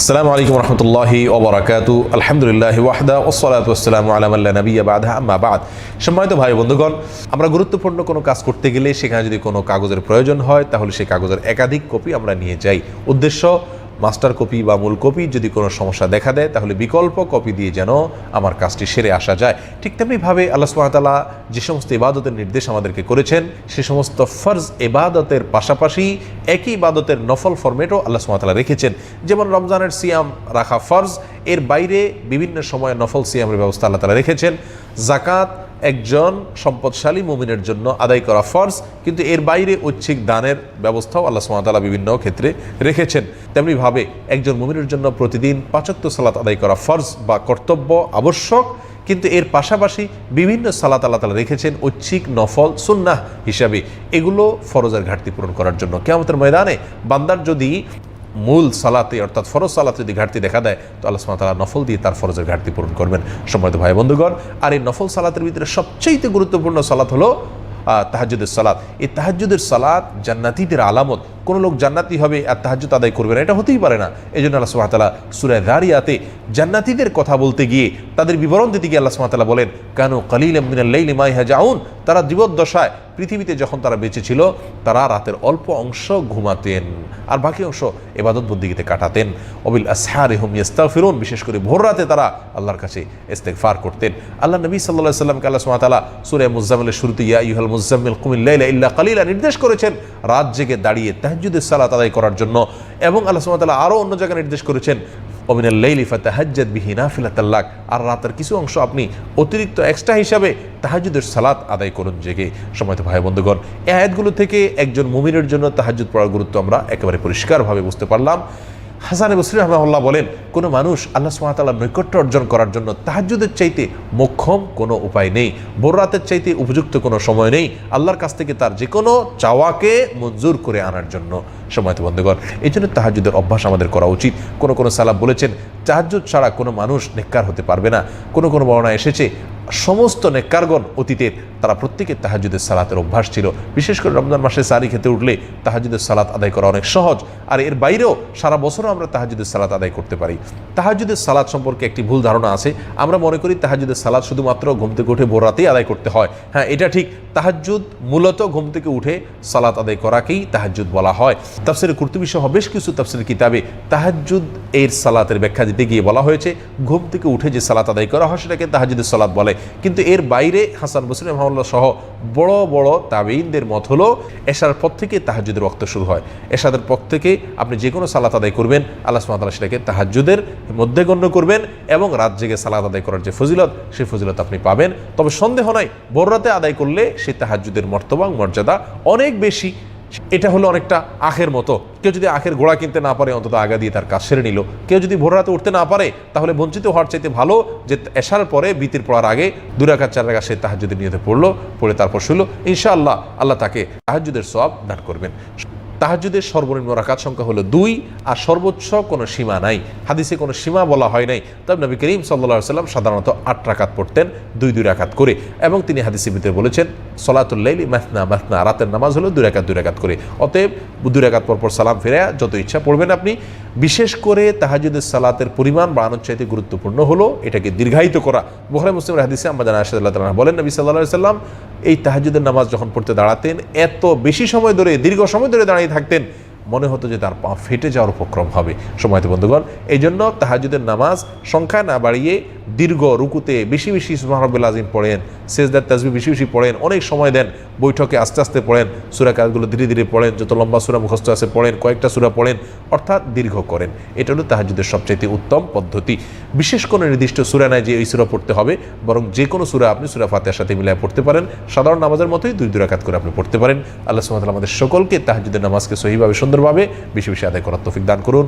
আসসালামু আলাইকুম রহমতুল্লাহি ওয়া বারাকাতুহু আলহামদুলিল্লাহি ওয়াহদা ওয়াসসালাতু ওয়াসসালামু আলা মান লা নাবিয়্যা বা'দা আম্মা বা'দ। সম্মানিত ভাই বন্ধুগণ, আমরা গুরুত্বপূর্ণ কোনো কাজ করতে গেলে সেখানে যদি কোনো কাগজের প্রয়োজন হয় তাহলে সেই কাগজের একাধিক কপি আমরা নিয়ে যাই। উদ্দেশ্য মাস্টার কপি বা মূল কপি যদি কোনো সমস্যা দেখা দেয় তাহলে বিকল্প কপি দিয়ে যেন আমার কাজটি সেরে আসা যায়। ঠিক তেমনিভাবে আল্লাহ সুবহানাহু ওয়া তাআলা যে সমস্ত ইবাদতের নির্দেশ আমাদেরকে করেছেন সে সমস্ত ফরজ ইবাদতের পাশাপাশি একই ইবাদতের নফল ফরম্যাটও আল্লাহ সুবহানাহু ওয়া তাআলা রেখেছেন। যেমন রমজানের সিয়াম রাখা ফরজ, এর বাইরে বিভিন্ন সময়ে নফল সিয়ামের ব্যবস্থা আল্লাহ তাআলা রেখেছেন। যাকাত একজন সম্পদশালী মুমিনের জন্য আদায় করা ফরজ, কিন্তু এর বাইরে ঐচ্ছিক দানের ব্যবস্থাও আল্লাহ সুবহানাহু ওয়া তাআলা বিভিন্ন ক্ষেত্রে রেখেছেন। তেমনিভাবে একজন মুমিনের জন্য প্রতিদিন ৫ ওয়াক্ত সালাত আদায় করা ফরজ বা কর্তব্য আবশ্যক, কিন্তু এর পাশাপাশি বিভিন্ন সালাত আল্লাহ তাআলা রেখেছেন ঐচ্ছিক নফল সুন্নাহ হিসাবে। এগুলো ফরজের ঘাটতি পূরণ করার জন্য। কিয়ামতের ময়দানে বান্দার যদি মূল সালাতে অর্থাৎ ফরজ সালাতে যদি ঘাটতি দেখা দেয় তো আল্লাহ সুবহানাহু ওয়া তাআলা নফল দিয়ে তার ফরজের ঘাটতি পূরণ করবেন। সম্মানিত ভাই বন্ধুগণ, আর এই নফল সালাতের ভিতরে সবচেয়ে গুরুত্বপূর্ণ সালাত হলো তাহাজ্জুদের সালাত। এই তাহাজ্জুদের সালাত জান্নাতীদের আলামত। কোনো লোক জান্নাতি হবে আর তাহাজ্জুদ আদায় করবে না, এটা হতেই পারে না। এই জন্য আল্লাহ সুবহানাহু ওয়া তাআলা সূরা যারিয়াতে জান্নাতীদের কথা বলতে গিয়ে তাদের বিবরণ দিতে গিয়ে আল্লাহ সুবহানাহু ওয়া তাআলা বলেন, কানু কালিলাম মিনাল লাইলি মা ইয়াহজাউন। তারা জীবদ্দশায় পৃথিবীতে যখন তারা বেঁচে ছিল তারা রাতের অল্প অংশ ঘুমাতেন আর বাকি অংশ ইবাদত বন্দেগীতে কাটাতেন। ওয়াবিল আসহারি হুম ইস্তাগফিরুন। বিশেষ করে ভোর রাতে তারা আল্লাহর কাছে ইস্তেগফার করতেন। আল্লাহ নবী সাল্লাল্লাহু আলাইহি ওয়াসাল্লামকে আল্লাহ সুবহানাহু ওয়া তাআলা সূরা মুজাম্মিলের শুরুতে ইয়া আইয়ুহাল মুজাম্মিল কুমিল লাইলা ইল্লা কালিলা নির্দেশ করেছেন রাত জেগে দাঁড়িয়ে তাহাজ্জুদের সালাত আদায় করার জন্য। এবং আল্লাহ সুবহানাহু ওয়া তাআলা আরও অন্য জায়গায় নির্দেশ করেছেন ওমিনাল লাইলি ফাতাহাজ্জাদ বিহি নাফিলাতাল লাক। আর রাতের কিছু অংশ আপনি অতিরিক্ত এক্সট্রা হিসাবে তাহাজ্জুদের সালাত আদায় করুন জেগে। সম্মানিত ভাই বন্ধুগণ, এই আয়াতগুলো থেকে একজন মুমিনের জন্য তাহাজ্জুদ পড়ার গুরুত্ব আমরা একেবারে পরিষ্কারভাবে বুঝতে পারলাম। হাসান বসরি রাহিমাহুল্লাহ বলেন, কোনো মানুষ আল্লাহ সুবহানাহু ওয়া তাআলার নৈকট্য অর্জন করার জন্য তাহাজ্জুদের চাইতে মোক্ষম কোনো উপায় নেই, ভোর রাতের চাইতে উপযুক্ত কোনো সময় নেই আল্লাহর কাছ থেকে তার যে কোনো চাওয়াকে মঞ্জুর করে আনার জন্য। সম্মানিত বন্ধুগণ, এই জন্য তাহাজ্জুদের অভ্যাস আমাদের করা উচিত। কোনো সালাফ বলেছেন তাহাজ্জুদ ছাড়া কোনো মানুষ নেককার হতে পারবে না। কোনো বর্ণনা এসেছে সমস্ত নেককারগণ অতীতের তারা প্রত্যেকে তাহাজ্জুদের সালাতের অভ্যাস ছিল। বিশেষ করে রমজান মাসে সাহরি খেতে উঠলে তাহাজ্জুদের সালাত আদায় করা অনেক সহজ। আর এর বাইরেও সারা বছরও আমরা তাহাজ্জুদের সালাত আদায় করতে পারি। তাহাজ্জুদের সালাত সম্পর্কে একটি ভুল ধারণা আছে। আমরা মনে করি তাহাজ্জুদের সালাত শুধুমাত্র ঘুম থেকে উঠে ভোর রাতেই আদায় করতে হয়। হ্যাঁ, এটা ঠিক। তাহাজ্জুদ মূলত ঘুম থেকে উঠে সালাত আদায় করাকেই তাহাজ্জুদ বলা হয়। তাফসিরে কুরতুবী সহ বেশ কিছু তাফসিরের কিতাবে তাহাজ্জুদ এর সালাতের ব্যাখ্যা দিতে গিয়ে বলা হয়েছে ঘুম থেকে উঠে যে সালাত আদায় করা হয় সেটাকে তাহাজ্জুদের সালাত বলে। কিন্তু এর বাইরে হাসান বসরি রাহিমাহুল্লাহ সহ বড় বড় তাবেঈনদের মত হলো এশার পর থেকে তাহাজ্জুদের ওয়াক্ত শুরু হয়। এশাদের পর থেকে আপনি যে কোনো সালাত আদায় করবেন আল্লাহ সুবহানাহু ওয়া তাআলা সেটাকে তাহাজ্জুদের মধ্যে গণ্য করবেন এবং রাত জেগে সালাত আদায় করার যে ফজিলত সেই ফজিলত আপনি পাবেন। তবে সন্দেহ নাই ভোর রাতে আদায় করলে সেই তাহাজ্জুদের মর্তবা মর্যাদা অনেক বেশি। এটা হলো অনেকটা আখের মতো। কেউ যদি আখের গোড়া কিনতে না পারে অন্তত আগা দিয়ে তার কাজ সেরে নিল। কেউ যদি ভোর রাতে উঠতে না পারে তাহলে বঞ্চিত হওয়ার চাইতে ভালো যে এশার পরে বিতির পড়ার আগে 2 রাকাত 4 রাকাত সে তাহাজ্জুদের নিয়তে পড়লো, পড়ে তারপর শুলো। ইনশাআল্লাহ আল্লাহ তাকে তাহাজ্জুদের সওয়াব দান করবেন। তাহাজ্জুদের সর্বনিম্ন রাকাত সংখ্যা হলো 2 আর সর্বোচ্চ কোনো সীমা নাই। হাদিসে কোনো সীমা বলা হয় নাই। তবে নবী করিম সাল্লাল্লাহু আলাইহি ওয়াসাল্লাম সাধারণত 8 রাকাত পড়তেন, 2 রাকাত করে। এবং তিনি হাদিসের ভিতরে বলেছেন সলাতুল লাইলি মাসনা মাসনা, রাতের নামাজ হলো 2 রাকাত করে। অতএব 2 রাকাত পর সালাম ফিরে যত ইচ্ছা পড়বেন আপনি। বিশেষ করে তাহাজ্জুদের সালাতের পরিমাণ বাড়ানোর চাইতে গুরুত্বপূর্ণ হলো এটাকে দীর্ঘায়িত করা। বুখারী মুসলিমের হাদিসে আম্মা জানা আয়েশা রাদিয়াল্লাহু তাআলা বলেন নবী সাল্লাল্লাহু আলাইহি ওয়াসাল্লাম এই তাহাজ্জুদের নামাজ যখন পড়তে দাঁড়াতেন এত বেশি সময় ধরে দীর্ঘ সময় ধরে দাঁড়িয়ে থাকতেন মনে হতো যে তার পা ফেটে যাওয়ার উপক্রম হবে। সম্মানিত বন্ধুগণ, এই জন্য তাহাজ্জুদের নামাজ সংখ্যা না বাড়িয়ে দীর্ঘ রুকুতে বেশি সুবহান রাব্বিল আযীম পড়েন, সেজদার তাসবিহ বেশি পড়েন, অনেক সময় দেন, বৈঠকে আস্তে আস্তে পড়েন, সূরা কাজগুলো ধীরে ধীরে পড়েন, যত লম্বা সূরা মুখস্থ আছে পড়েন, কয়েকটা সূরা পড়েন, অর্থাৎ দীর্ঘ করেন। এটা হলো তাহাজ্জুদের সবচাইতে উত্তম পদ্ধতি। বিশেষ কোনো নির্দিষ্ট সূরা নাই যে এই সূরা পড়তে হবে, বরং যে কোনো সূরা আপনি সূরা ফাতিহার সাথে মিলিয়ে পড়তে পারেন। সাধারণ নামাজের মতোই 2 রাকাত করে আপনি পড়তে পারেন। আল্লাহ সুবহানাহু ওয়া তাআলা আমাদের সকলকে তাহাজ্জুদের নামাজকে সহিভাবে সুন্দরভাবে বেশি আদায় করার তৌফিক দান করুন।